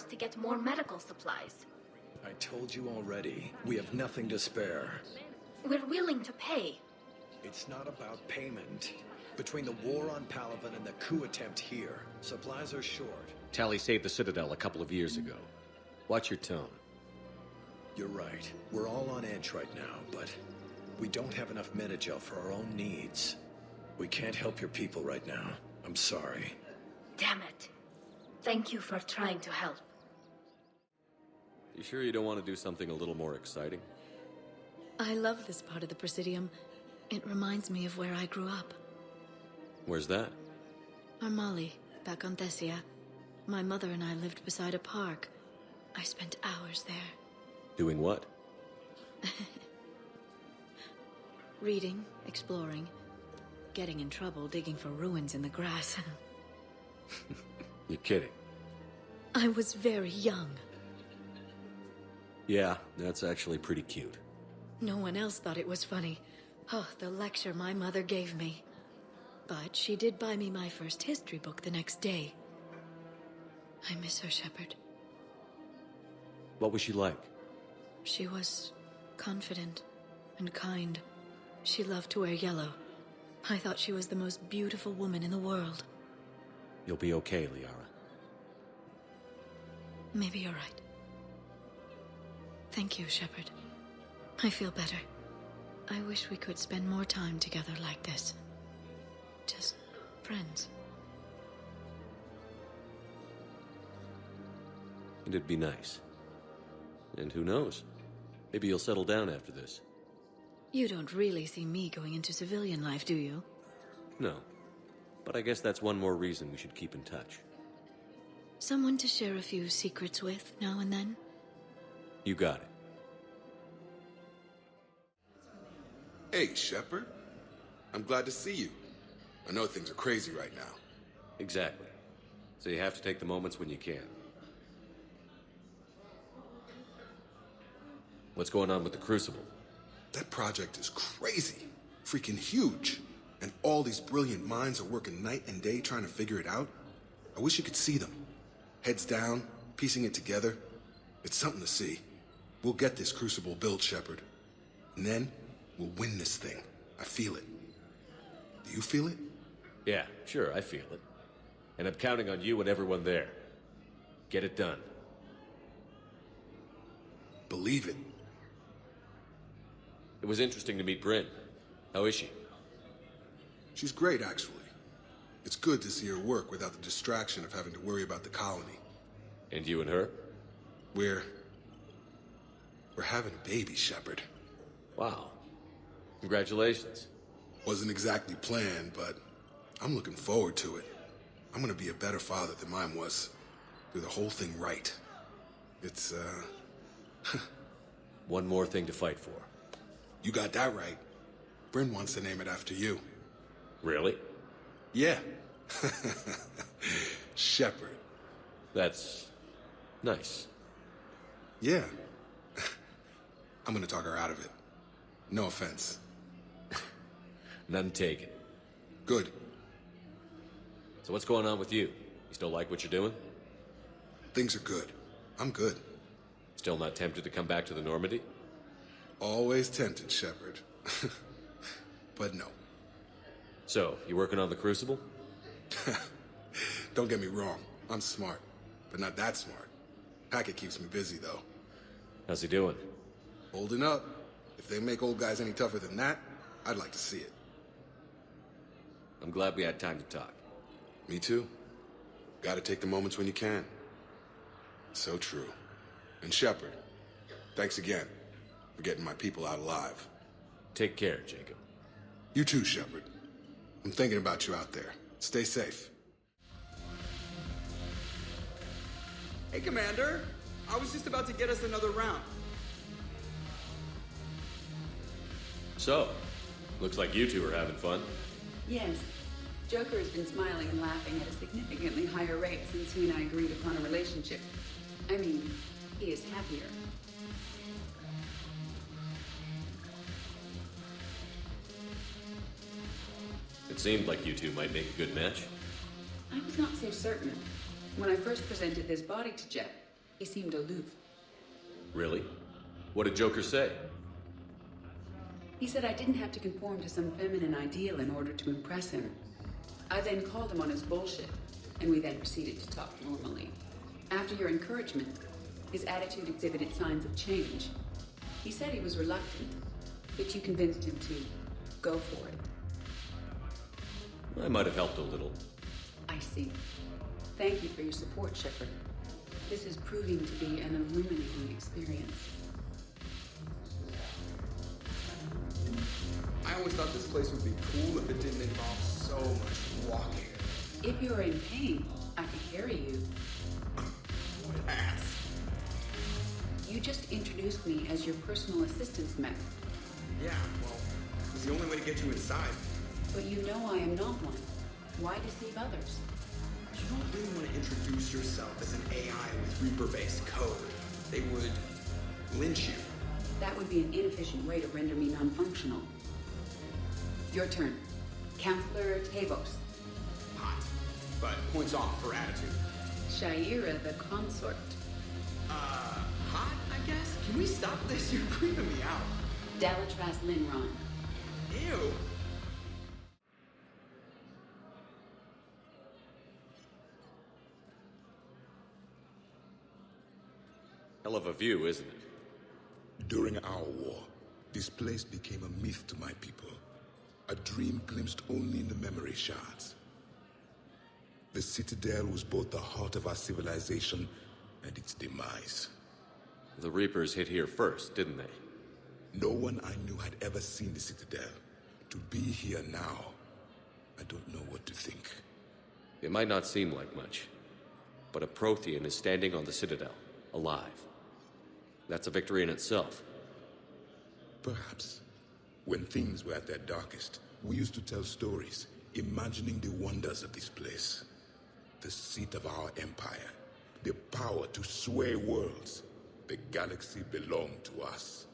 us to get more medical supplies. I told you already, we have nothing to spare. We're willing to pay. It's not about payment. Between the war on Palaven and the coup attempt here, supplies are short. Tally saved the Citadel a couple of years ago. Watch your tone. You're right. We're all on edge right now, but we don't have enough Metagel for our own needs. We can't help your people right now. I'm sorry. Damn it. Thank you for trying to help. You sure you don't want to do something a little more exciting? I love this part of the Presidium. It reminds me of where I grew up. Where's that? Armali, back on Thessia. My mother and I lived beside a park. I spent hours there. Doing what? Reading, exploring, getting in trouble digging for ruins in the grass. You're kidding. I was very young. Yeah, that's actually pretty cute. No one else thought it was funny. Oh, the lecture my mother gave me. But she did buy me my first history book the next day. I miss her, Shepard. What was she like? She was confident and kind. She loved to wear yellow. I thought she was the most beautiful woman in the world. You'll be okay, Liara. Maybe you're right. Thank you, Shepard. I feel better. I wish we could spend more time together like this. Just friends. And it'd be nice. And who knows? Maybe you'll settle down after this. You don't really see me going into civilian life, do you? No. But I guess that's one more reason we should keep in touch. Someone to share a few secrets with now and then? You got it. Hey, Shepard. I'm glad to see you. I know things are crazy right now. Exactly. So you have to take the moments when you can. What's going on with the Crucible? That project is crazy. Freaking huge. And all these brilliant minds are working night and day trying to figure it out. I wish you could see them. Heads down, piecing it together. It's something to see. We'll get this Crucible built, Shepard. And then, we'll win this thing. I feel it. Do you feel it? Yeah, sure, I feel it. And I'm counting on you and everyone there. Get it done. Believe it. It was interesting to meet Bryn. How is she? She's great, actually. It's good to see her work without the distraction of having to worry about the colony. And you and her? We're having a baby, Shepard. Wow. Congratulations. Wasn't exactly planned, but I'm looking forward to it. I'm gonna be a better father than mine was. Do the whole thing right. It's, One more thing to fight for. You got that right. Bryn wants to name it after you. Really? Yeah. Shepard. That's nice. Yeah. I'm gonna talk her out of it. No offense. None taken. Good. So what's going on with you? You still like what you're doing? Things are good. I'm good. Still not tempted to come back to the Normandy? Always tempted, Shepard. But no. So, you working on the Crucible? Don't get me wrong. I'm smart. But not that smart. Hackett keeps me busy, though. How's he doing? Holding up. If they make old guys any tougher than that, I'd like to see it. I'm glad we had time to talk. Me too. Gotta take the moments when you can. So true. And Shepard, thanks again for getting my people out alive. Take care, Jacob. You too, Shepard. I'm thinking about you out there. Stay safe. Hey, Commander. I was just about to get us another round. So, looks like you two are having fun. Yes. Joker has been smiling and laughing at a significantly higher rate since he and I agreed upon a relationship. I mean, he is happier. It seemed like you two might make a good match. I was not so certain. When I first presented this body to Jet, He seemed aloof. Really? What did Joker say? He said I didn't have to conform to some feminine ideal in order to impress him. I then called him on his bullshit, and we then proceeded to talk normally. After your encouragement, his attitude exhibited signs of change. He said he was reluctant, but you convinced him to go for it. I might have helped a little. I see. Thank you for your support, Shepard. This is proving to be an illuminating experience. I always thought this place would be cool if it didn't involve so much walking. If you're in pain, I can carry you. Pass. You just introduced me as your personal assistance mech. Yeah, well, it was the only way to get you inside. But you know I am not one. Why deceive others? You don't really want to introduce yourself as an AI with Reaper-based code. They would lynch you. That would be an inefficient way to render me non-functional. Your turn. Counselor Tavos. Hot, but points off for attitude. Shaira the consort. Hot, I guess? Can we stop this? You're creeping me out. Delatras Linron. Ew. Hell of a view, isn't it? During our war, this place became a myth to my people. A dream glimpsed only in the memory shards. The Citadel was both the heart of our civilization and its demise. The Reapers hit here first, didn't they? No one I knew had ever seen the Citadel. To be here now, I don't know what to think. It might not seem like much, but a Prothean is standing on the Citadel, alive. That's a victory in itself. Perhaps. When things were at their darkest, we used to tell stories, imagining the wonders of this place. The seat of our empire, the power to sway worlds. The galaxy belonged to us.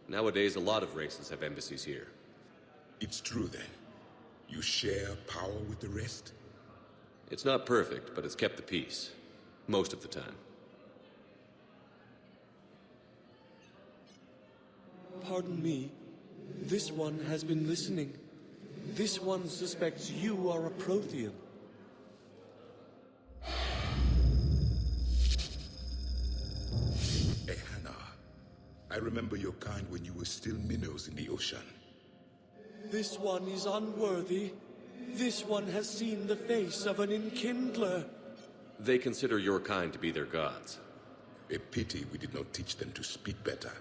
Nowadays, a lot of races have embassies here. It's true then. You share power with the rest? It's not perfect, but it's kept the peace. Most of the time. Pardon me. This one has been listening. This one suspects you are a Prothean. Hannah, I remember your kind when you were still minnows in the ocean. This one is unworthy. This one has seen the face of an enkindler. They consider your kind to be their gods. A pity we did not teach them to speak better.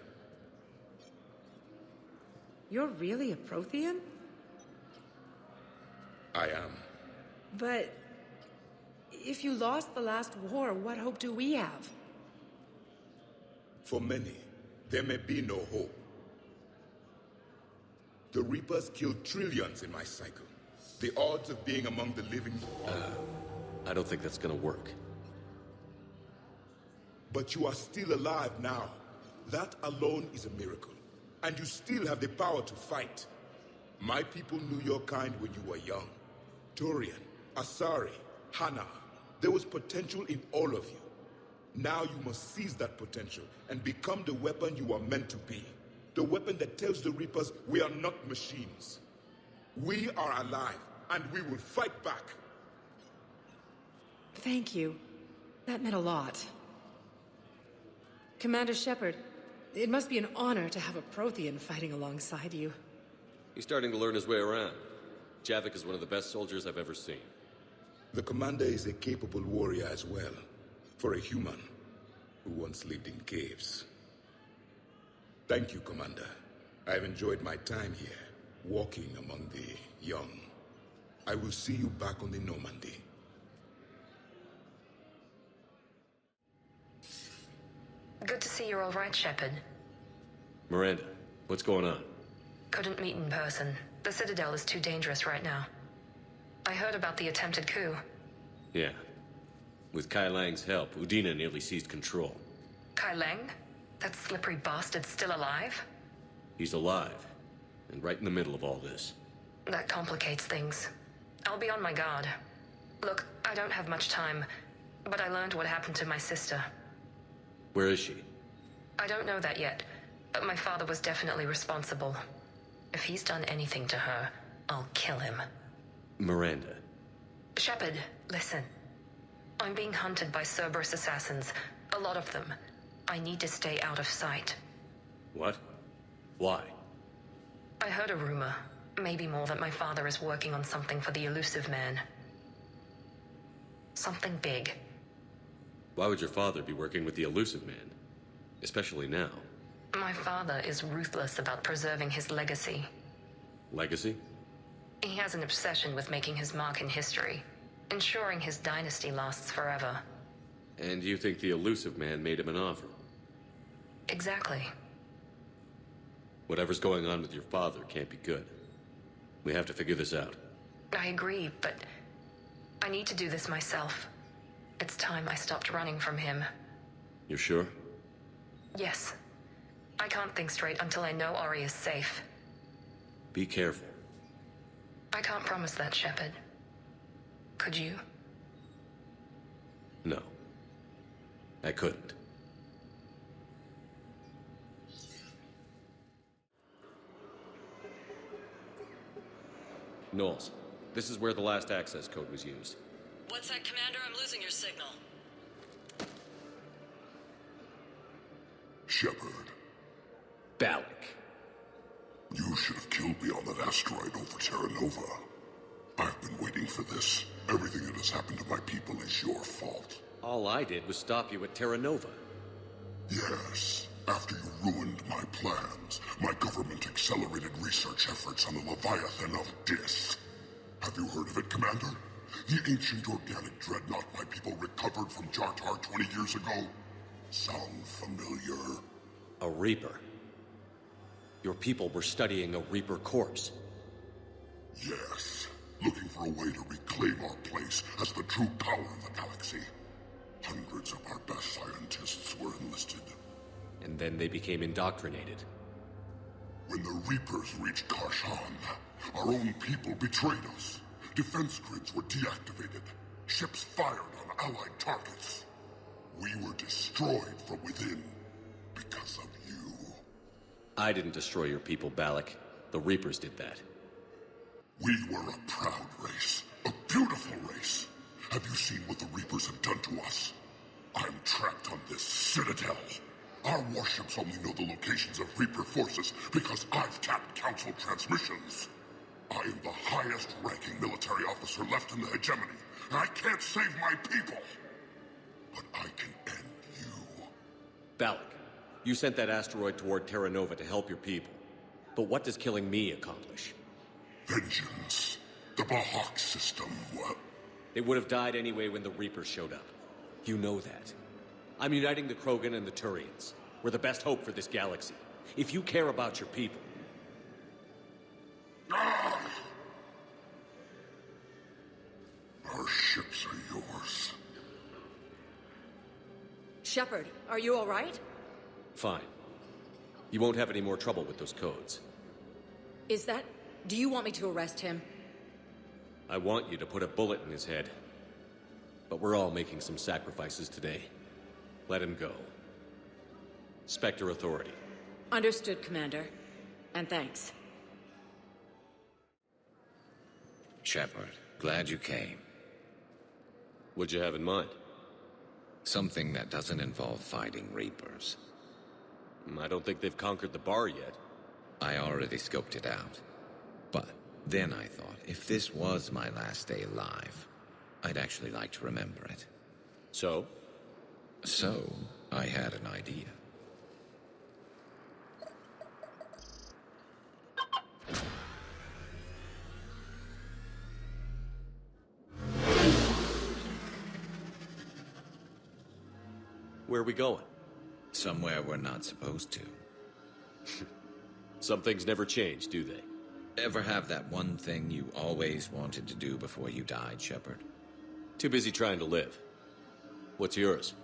You're really a Prothean? I am. But if you lost the last war, what hope do we have? For many, there may be no hope. The Reapers killed trillions in my cycle. The odds of being among the living... I don't think that's gonna work. But you are still alive now. That alone is a miracle. And you still have the power to fight. My people knew your kind when you were young. Turian, Asari, Hannah. There was potential in all of you. Now you must seize that potential and become the weapon you are meant to be. The weapon that tells the Reapers we are not machines. We are alive, and we will fight back. Thank you. That meant a lot. Commander Shepard, it must be an honor to have a Prothean fighting alongside you. He's starting to learn his way around. Javik is one of the best soldiers I've ever seen. The commander is a capable warrior as well. For a human who once lived in caves. Thank you, Commander. I've enjoyed my time here, walking among the young. I will see you back on the Normandy. Good to see you're all right, Shepard. Miranda, what's going on? Couldn't meet in person. The Citadel is too dangerous right now. I heard about the attempted coup. Yeah. With Kai Lang's help, Udina nearly seized control. Kai Lang? That slippery bastard's still alive? He's alive, and right in the middle of all this. That complicates things. I'll be on my guard. Look, I don't have much time, but I learned what happened to my sister. Where is she? I don't know that yet, but my father was definitely responsible. If he's done anything to her, I'll kill him. Miranda. Shepard, listen. I'm being hunted by Cerberus assassins. A lot of them. I need to stay out of sight. What? Why? I heard a rumor, maybe more, that my father is working on something for the Elusive Man. Something big. Why would your father be working with the Elusive Man? Especially now. My father is ruthless about preserving his legacy. Legacy? He has an obsession with making his mark in history, ensuring his dynasty lasts forever. And you think the Elusive Man made him an offer? Exactly. Whatever's going on with your father can't be good. We have to figure this out. I agree, but I need to do this myself. It's time I stopped running from him. You're sure? Yes. I can't think straight until I know Ori is safe. Be careful. I can't promise that, Shepard. Could you? No. I couldn't. Knowles, this is where the last access code was used. What's that, Commander? I'm losing your signal. Shepard, Balak. you should have killed me on that asteroid over Terra Nova. I've been waiting for this. Everything that has happened to my people is your fault. All I did was stop you at Terra Nova. Yes. After you ruined my plans, my government accelerated research efforts on the Leviathan of Dis. Have you heard of it, Commander? The ancient organic dreadnought my people recovered from Jartar 20 years ago? Sound familiar? A Reaper. Your people were studying a Reaper corpse. Yes. Looking for a way to reclaim our place as the true power of the galaxy. Hundreds of our best scientists were enlisted. And then they became indoctrinated. When the Reapers reached Karshan, our own people betrayed us. Defense grids were deactivated. Ships fired on Allied targets. We were destroyed from within because of you. I didn't destroy your people, Balak. The Reapers did that. We were a proud race. A beautiful race. Have you seen what the Reapers have done to us? I'm trapped on this citadel. Our warships only know the locations of Reaper forces because I've tapped Council transmissions. I am the highest-ranking military officer left in the hegemony, and I can't save my people. But I can end you. Balak, you sent that asteroid toward Terra Nova to help your people. But what does killing me accomplish? Vengeance. The Bahak system, well... They would have died anyway when the Reapers showed up. You know that. I'm uniting the Krogan and the Turians. We're the best hope for this galaxy. If you care about your people... Ah! Our ships are yours. Shepard, are you all right? Fine. You won't have any more trouble with those codes. Is that... Do you want me to arrest him? I want you to put a bullet in his head. But we're all making some sacrifices today. Let him go. Spectre Authority. Understood, Commander. And thanks. Shepard, glad you came. What'd you have in mind? Something that doesn't involve fighting Reapers. I don't think they've conquered the bar yet. I already scoped it out. But then I thought, if this was my last day alive, I'd actually like to remember it. So? So, I had an idea. Where are we going? Somewhere we're not supposed to. Some things never change, do they? Ever have that one thing you always wanted to do before you died, Shepard? Too busy trying to live. What's yours?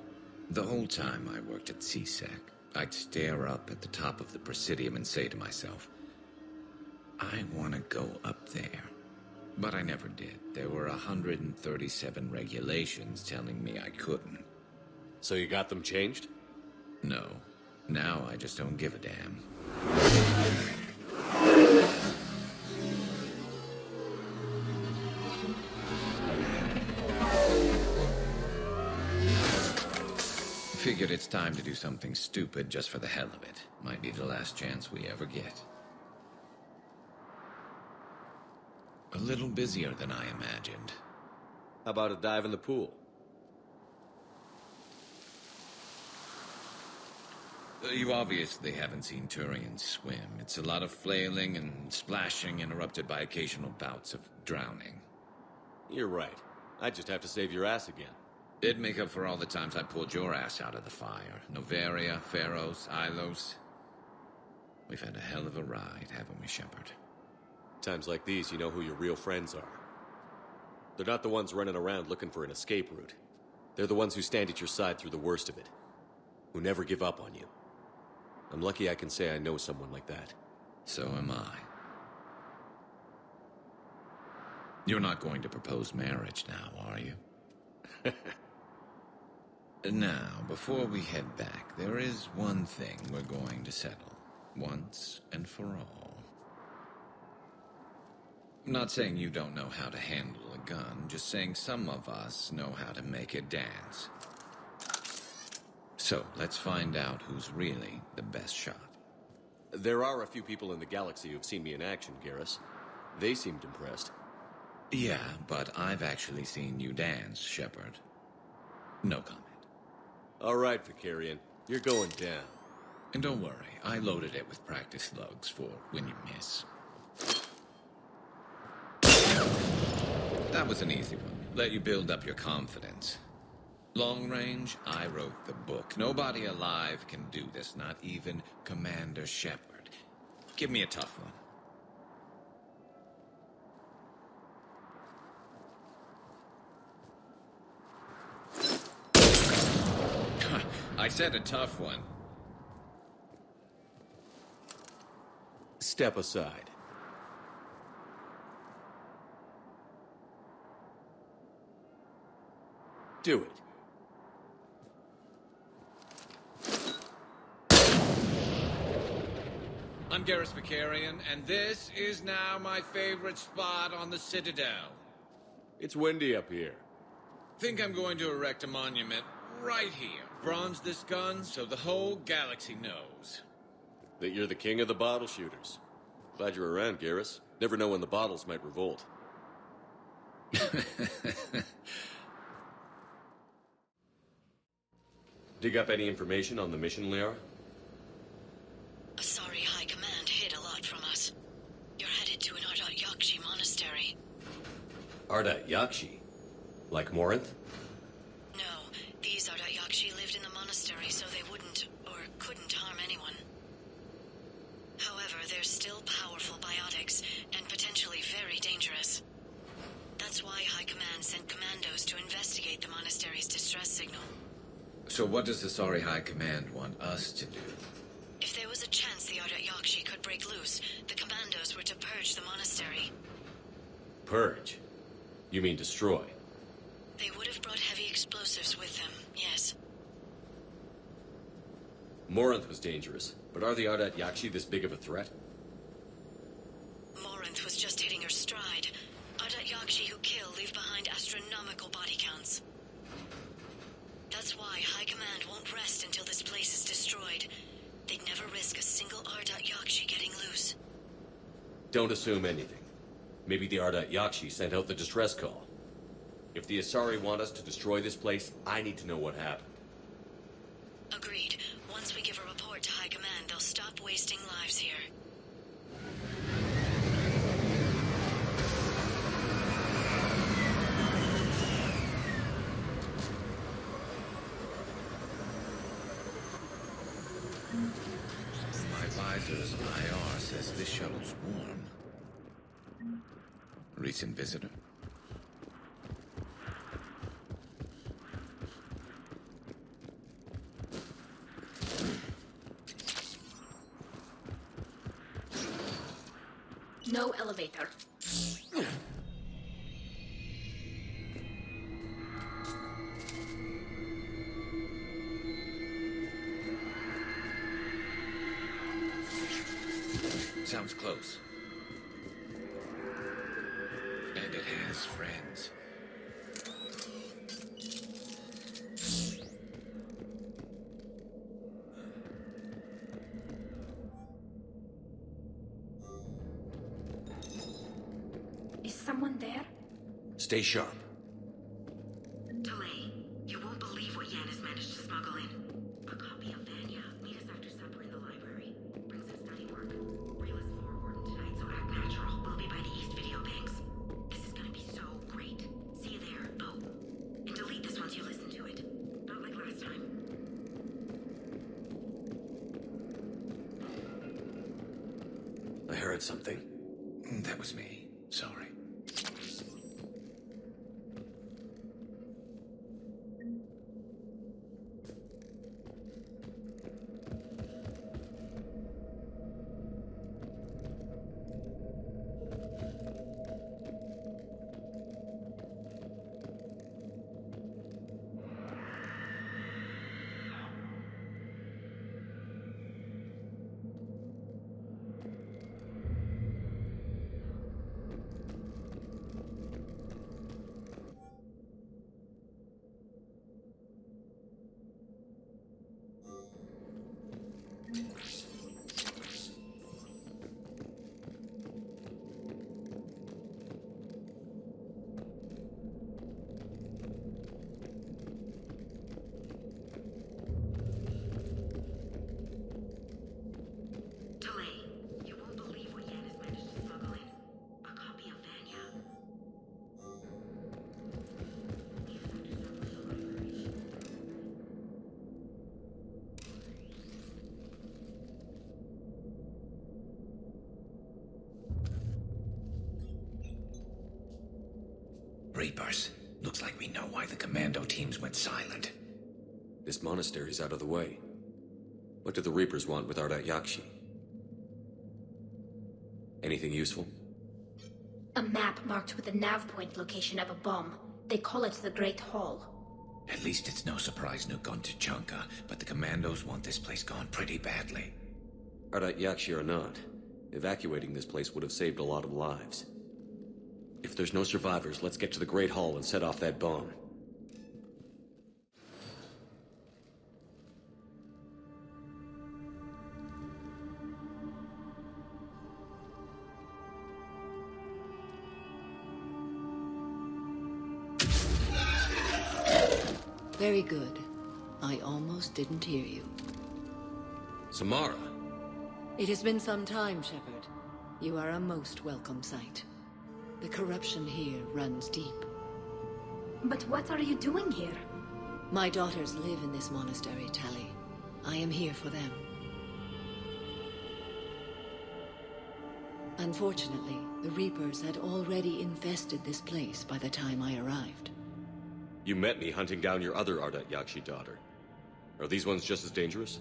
The whole time I worked at CSEC, I'd stare up at the top of the Presidium and say to myself, I want to go up there. But I never did. There were 137 regulations telling me I couldn't. So you got them changed? No. Now I just don't give a damn. Figured it's time to do something stupid just for the hell of it. Might be the last chance we ever get. A little busier than I imagined. How about a dive in the pool? You obviously haven't seen Turians swim. It's a lot of flailing and splashing, interrupted by occasional bouts of drowning. You're right. I just have to save your ass again. It'd make up for all the times I pulled your ass out of the fire. Noveria, Pharos, Ilos. We've had a hell of a ride, haven't we, Shepard? Times like these, you know who your real friends are. They're not the ones running around looking for an escape route. They're the ones who stand at your side through the worst of it. Who never give up on you. I'm lucky I can say I know someone like that. So am I. You're not going to propose marriage now, are you? Now, before we head back, there is one thing we're going to settle. Once and for all. I'm not saying you don't know how to handle a gun, just saying some of us know how to make it dance. So, let's find out who's really the best shot. There are a few people in the galaxy who've seen me in action, Garrus. They seemed impressed. Yeah, but I've actually seen you dance, Shepard. No comment. All right, Vicarian. You're going down. And don't worry, I loaded it with practice slugs for when you miss. That was an easy one. Let you build up your confidence. Long range, I wrote the book. Nobody alive can do this, not even Commander Shepard. Give me a tough one. I said a tough one. Step aside. Do it. I'm Garrus Vicarian, and this is now my favorite spot on the Citadel. It's windy up here. Think I'm going to erect a monument right here. Bronze this gun so the whole galaxy knows. That you're the king of the bottle shooters. Glad you're around, Garrus. Never know when the bottles might revolt. Dig up any information on the mission, Liara? Asari High Command hid a lot from us. You're headed to an Ardat Yakshi monastery. Ardat Yakshi? Like Morinth? No, these Ardat Yakshi lived in the monastery so they wouldn't, or couldn't harm anyone. However, they're still powerful biotics, and potentially very dangerous. That's why High Command sent commandos to investigate the monastery's distress signal. So what does the Asari High Command want us to do? If there was a chance the Ardat Yakshi could break loose, the commandos were to purge the monastery. Purge? You mean destroy? They would have brought heavy explosives with them, yes. Morinth was dangerous, but are the Ardat Yakshi this big of a threat? Morinth was just hitting her stride. Ardat Yakshi who kill leave behind astronomical body counts. That's why High Command won't rest until this place is destroyed. They'd never risk a single Ardat Yakshi getting loose. Don't assume anything. Maybe the Ardat Yakshi sent out the distress call. If the Asari want us to destroy this place, I need to know what happened. Agreed. Once we give a report to High Command, they'll stop wasting lives here. My advisor's IR says this shuttle's warm. Recent visitor? No elevator. Sounds close. And it has friends. Is someone there? Stay sharp. Delay. You won't believe what Yan has managed to smuggle in. A copy of Vanya. Meet us after supper in the library. Bring some study work. Reel us forward tonight, so act natural. We'll be by the East Video Banks. This is gonna be so great. See you there. Oh. And delete this once you listen to it. Not like last time. I heard something. That was me. Sorry. Delay. You won't believe what Yan has managed to smuggle in. A copy of Vanya. Meet us after supper in the library. Reapers. Looks like we know why the commando teams went silent. This monastery's out of the way. What do the Reapers want with Ardat Yakshi? Anything useful? A map marked with the nav point location of a bomb. They call it the Great Hall. At least it's no surprise nuke on Tuchanka, but the commandos want this place gone pretty badly. Ardat Yakshi or not, evacuating this place would have saved a lot of lives. If there's no survivors, let's get to the Great Hall and set off that bomb. Very good. I almost didn't hear you. Samara! It has been some time, Shepard. You are a most welcome sight. The corruption here runs deep. But what are you doing here? My daughters live in this monastery, Tali. I am here for them. Unfortunately, the Reapers had already infested this place by the time I arrived. You met me hunting down your other Ardat Yakshi daughter. Are these ones just as dangerous?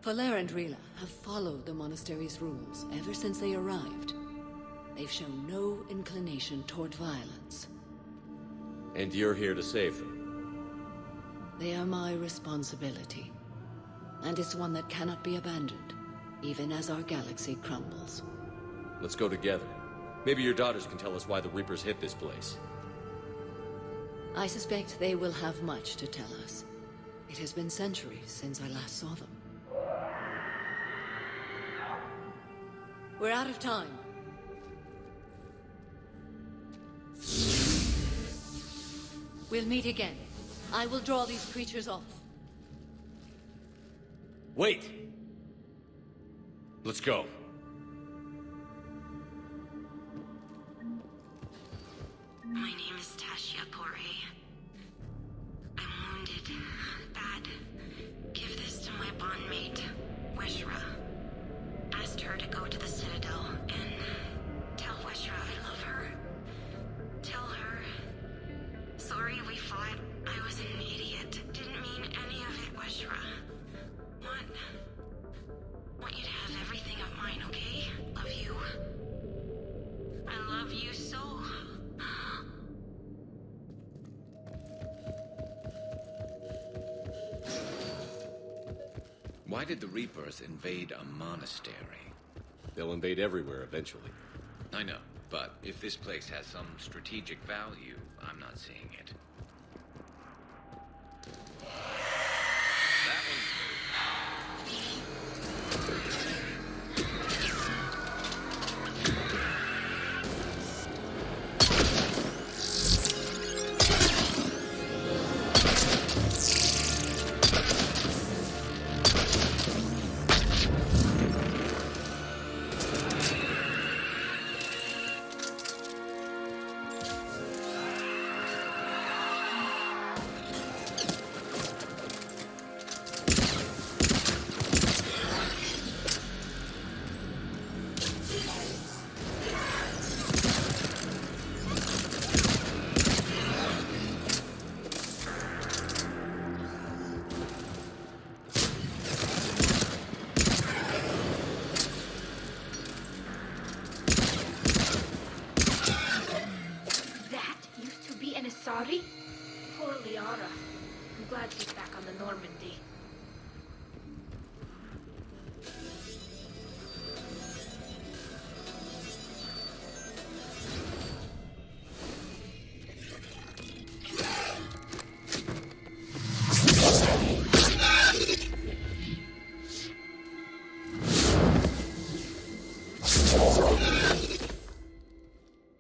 Faler and Rila have followed the monastery's rules ever since they arrived. They've shown no inclination toward violence. And you're here to save them? They are my responsibility. And it's one that cannot be abandoned, even as our galaxy crumbles. Let's go together. Maybe your daughters can tell us why the Reapers hit this place. I suspect they will have much to tell us. It has been centuries since I last saw them. We're out of time. We'll meet again. I will draw these creatures off. Wait! Let's go. My name is Tashia Pore. I'm wounded. Bad. Give this to my bondmate, Weshra. Asked her to go to the Citadel and tell Weshra I love her. Tell her. Sorry we fought. I was an idiot. Didn't mean any of it, Weshra. Want you to have everything of mine, okay? Love you. I love you so. Why did the Reapers invade a monastery? They'll invade everywhere eventually. I know, but if this place has some strategic value, I'm not seeing it. That one's Asari? Poor Liara. I'm glad she's back on the Normandy.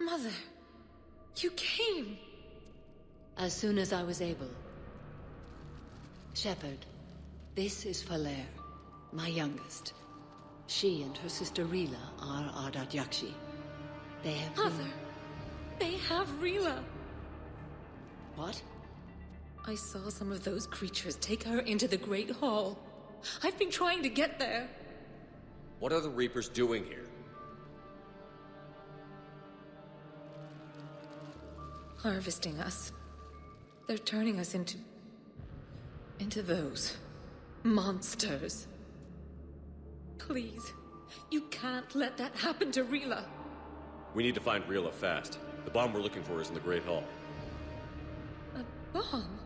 Mother, you came. As soon as I was able. Shepard, this is Falere, my youngest. She and her sister Rila are Ardat Yakshi. They have Mother, they have Rila. What? I saw some of those creatures take her into the Great Hall. I've been trying to get there. What are the Reapers doing here? Harvesting us. They're turning us into those monsters. Please, you can't let that happen to Rila. We need to find Rila fast. The bomb we're looking for is in the Great Hall. A bomb?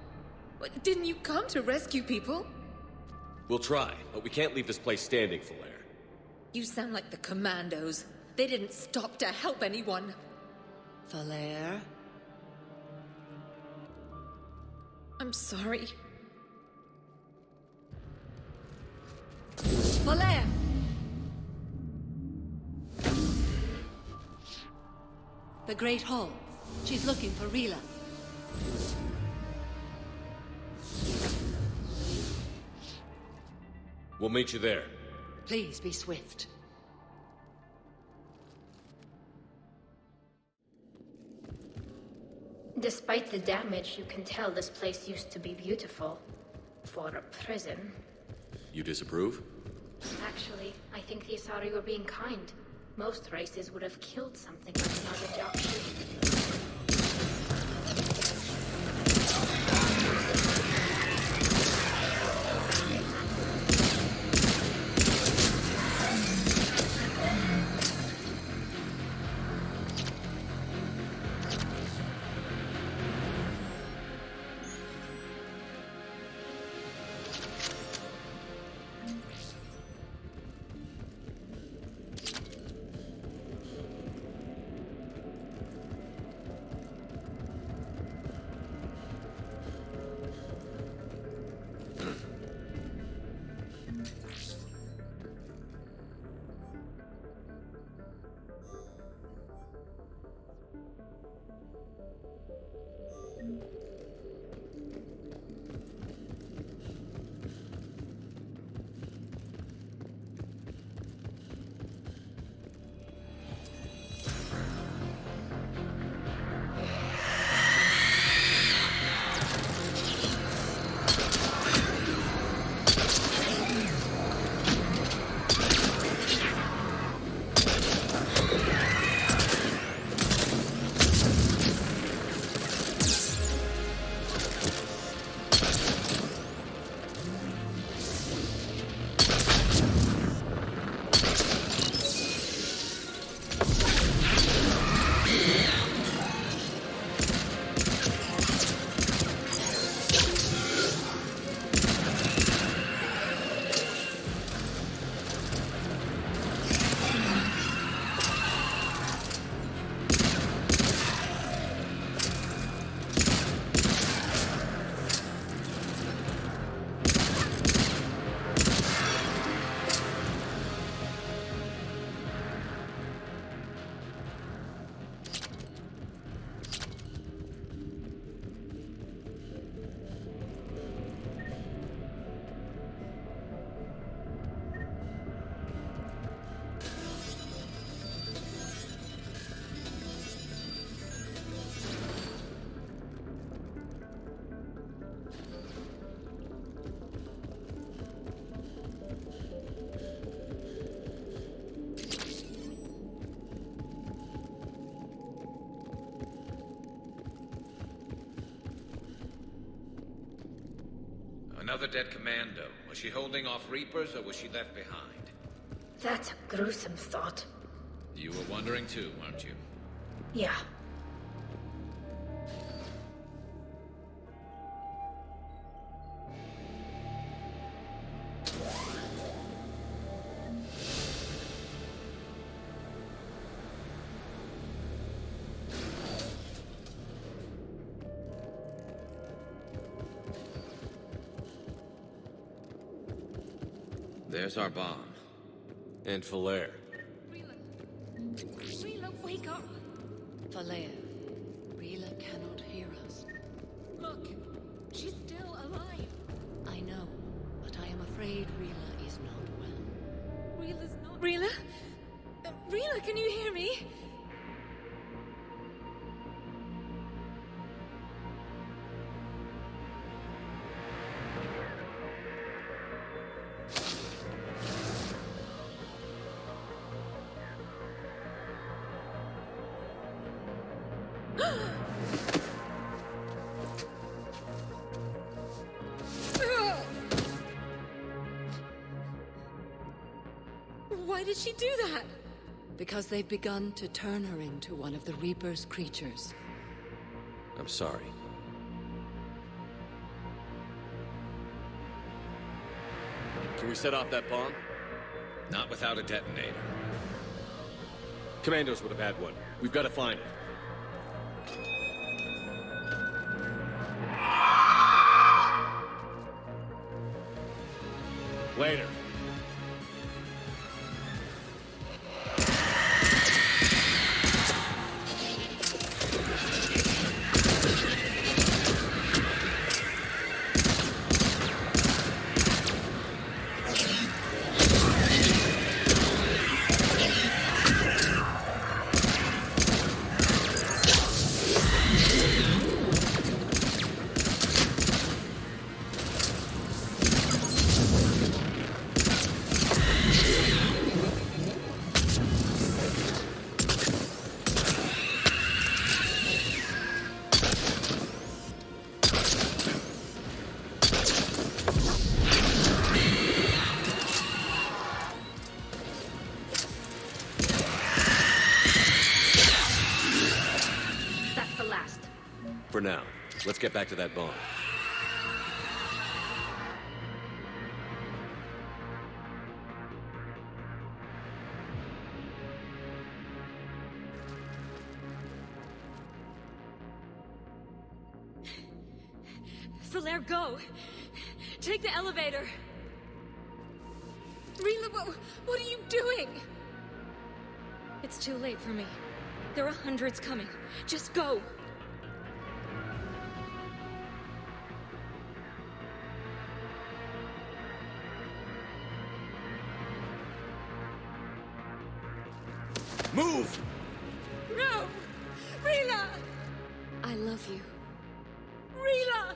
What, didn't you come to rescue people? We'll try, but we can't leave this place standing, Falere. You sound like the Commandos. They didn't stop to help anyone. Falere? I'm sorry. Falere! The Great Hall. She's looking for Rila. We'll meet you there. Please be swift. Despite the damage, you can tell this place used to be beautiful. For a prison. You disapprove? Actually, I think the Asari were being kind. Most races would have killed something like another Yakshi. Another dead commando. Was she holding off Reapers, or was she left behind? That's a gruesome thought. You were wondering too, weren't you? Yeah. There's our bomb. And Falaire. Rila, wake up! Falaire, Rila cannot hear us. Look, she's still alive. I know, but I am afraid Rila is not well. Rila's not... Rila? Rila, can you hear me? Why did she do that? Because they've begun to turn her into one of the Reaper's creatures. I'm sorry. Can we set off that bomb? Not without a detonator. Commandos would have had one. We've got to find it. Later. For now, let's get back to that bomb. Falaire, go! Take the elevator! Rila, what are you doing? It's too late for me. There are hundreds coming. Just go! Move! No! Rila! I love you. Rila!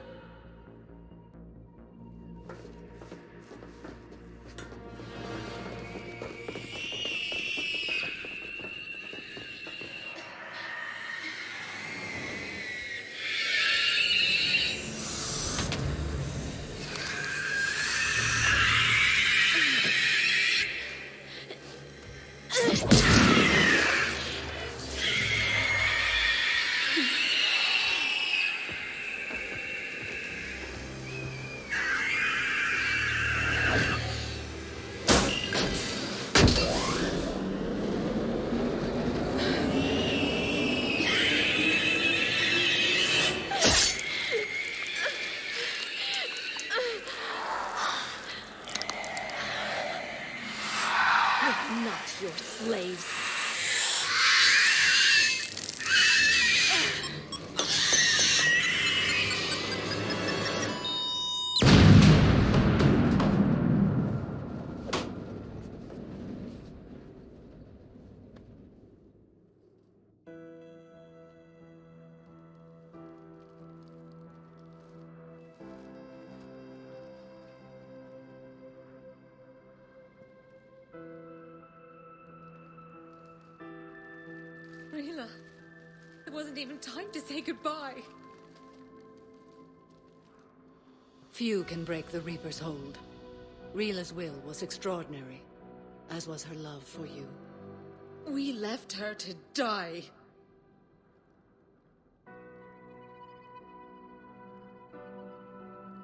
Not your slaves. Rila, there wasn't even time to say goodbye. Few can break the Reaper's hold. Rila's will was extraordinary, as was her love for you. We left her to die.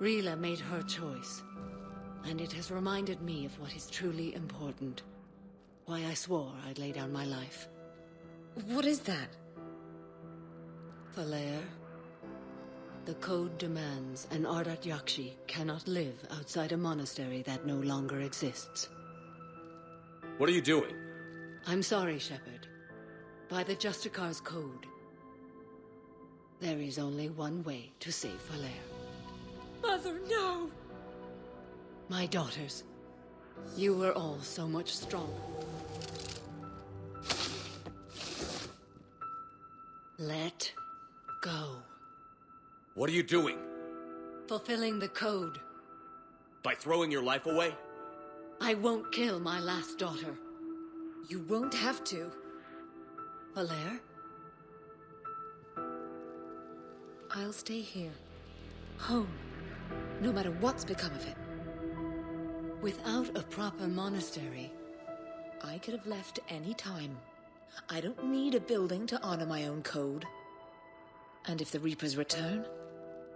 Rila made her choice, and it has reminded me of what is truly important. Why I swore I'd lay down my life. What is that? Falair, the code demands an Ardat Yakshi cannot live outside a monastery that no longer exists. What are you doing? I'm sorry, Shepard. By the Justicar's code, there is only one way to save Falair. Mother, no! My daughters, you were all so much stronger. Let go. What are you doing? Fulfilling the code. By throwing your life away? I won't kill my last daughter. You won't have to. Falair? I'll stay here. Home. No matter what's become of it. Without a proper monastery, I could have left any time. I don't need a building to honor my own code. And if the Reapers return,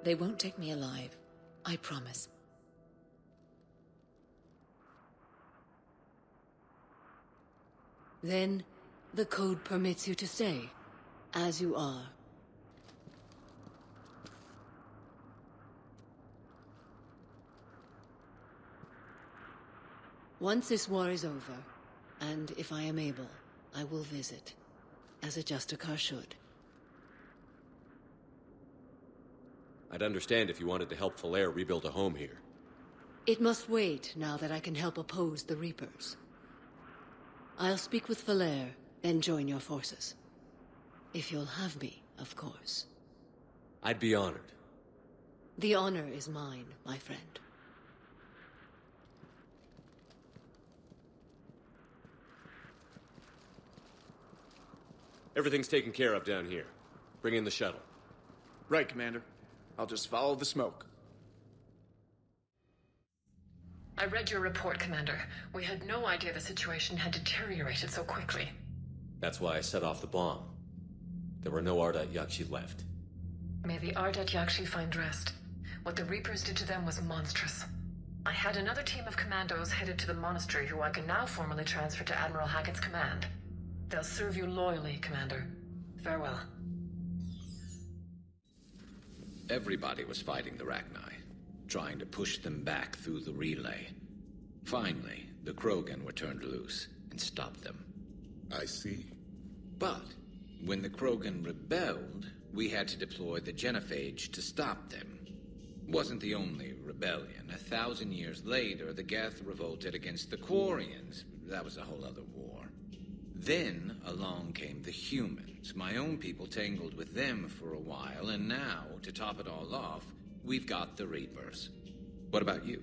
they won't take me alive. I promise. Then, the code permits you to stay, as you are. Once this war is over, and if I am able, I will visit, as a Justicar should. I'd understand if you wanted to help Falair rebuild a home here. It must wait now that I can help oppose the Reapers. I'll speak with Falair, then join your forces. If you'll have me, of course. I'd be honored. The honor is mine, my friend. Everything's taken care of down here. Bring in the shuttle. Right, Commander. I'll just follow the smoke. I read your report, Commander. We had no idea the situation had deteriorated so quickly. That's why I set off the bomb. There were no Ardat Yakshi left. May the Ardat Yakshi find rest. What the Reapers did to them was monstrous. I had another team of commandos headed to the monastery who I can now formally transfer to Admiral Hackett's command. They'll serve you loyally, Commander. Farewell. Everybody was fighting the Rachni, trying to push them back through the relay. Finally, the Krogan were turned loose and stopped them. I see. But when the Krogan rebelled, we had to deploy the Genophage to stop them. Wasn't the only rebellion. 1,000 years later, the Geth revolted against the Quarians. That was a whole other war. Then along came the humans. My own people tangled with them for a while, and now, to top it all off, we've got the Reapers. What about you?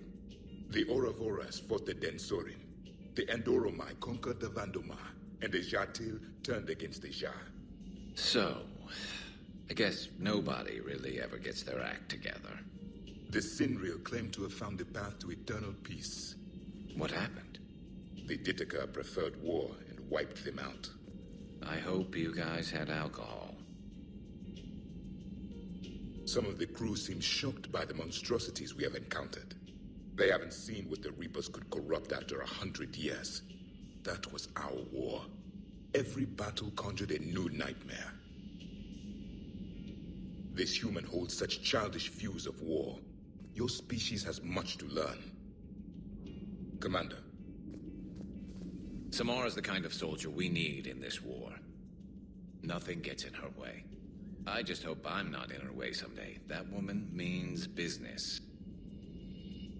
The Ouroboros fought the Densorin. The Endoromai conquered the Vandoma, and the Jatil turned against the Jah. So, I guess nobody really ever gets their act together. The Sinreal claimed to have found the path to eternal peace. What happened? The Ditaka preferred war and wiped them out. I hope you guys had alcohol. Some of the crew seem shocked by the monstrosities we have encountered. They haven't seen what the Reapers could corrupt after 100 years. That was our war. Every battle conjured a new nightmare. This human holds such childish views of war. Your species has much to learn. Commander. Samara's the kind of soldier we need in this war. Nothing gets in her way. I just hope I'm not in her way someday. That woman means business.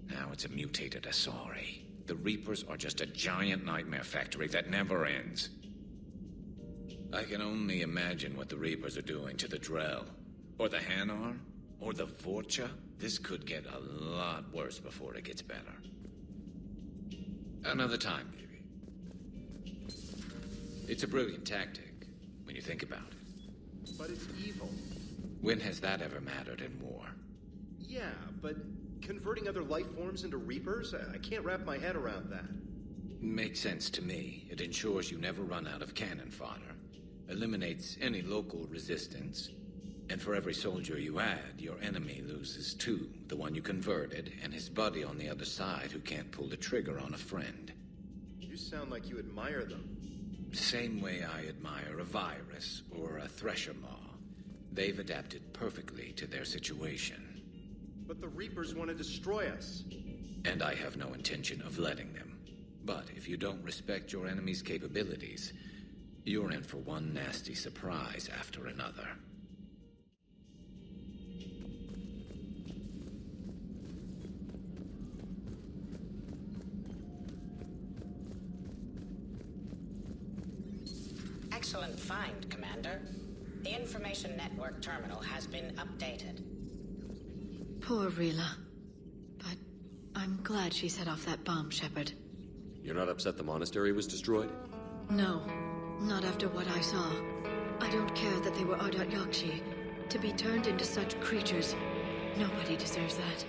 Now it's a mutated Asari. The Reapers are just a giant nightmare factory that never ends. I can only imagine what the Reapers are doing to the Drell. Or the Hanar. Or the Vorcha. This could get a lot worse before it gets better. Another time, maybe. It's a brilliant tactic, when you think about it. But it's evil. When has that ever mattered in war? Yeah, but Converting other life forms into Reapers? I can't wrap my head around that. Makes sense to me. It ensures you never run out of cannon fodder. Eliminates any local resistance. And for every soldier you add, your enemy loses two. The one you converted, and his buddy on the other side who can't pull the trigger on a friend. You sound like you admire them. Same way I admire a virus or a thresher maw. They've adapted perfectly to their situation. But the Reapers want to destroy us. And I have no intention of letting them. But if you don't respect your enemy's capabilities, you're in for one nasty surprise after another. Excellent find, Commander. The information network terminal has been updated. Poor Rila. But I'm glad she set off that bomb, Shepard. You're not upset the monastery was destroyed? No, not after what I saw. I don't care that they were Ardat Yakshi. To be turned into such creatures, nobody deserves that.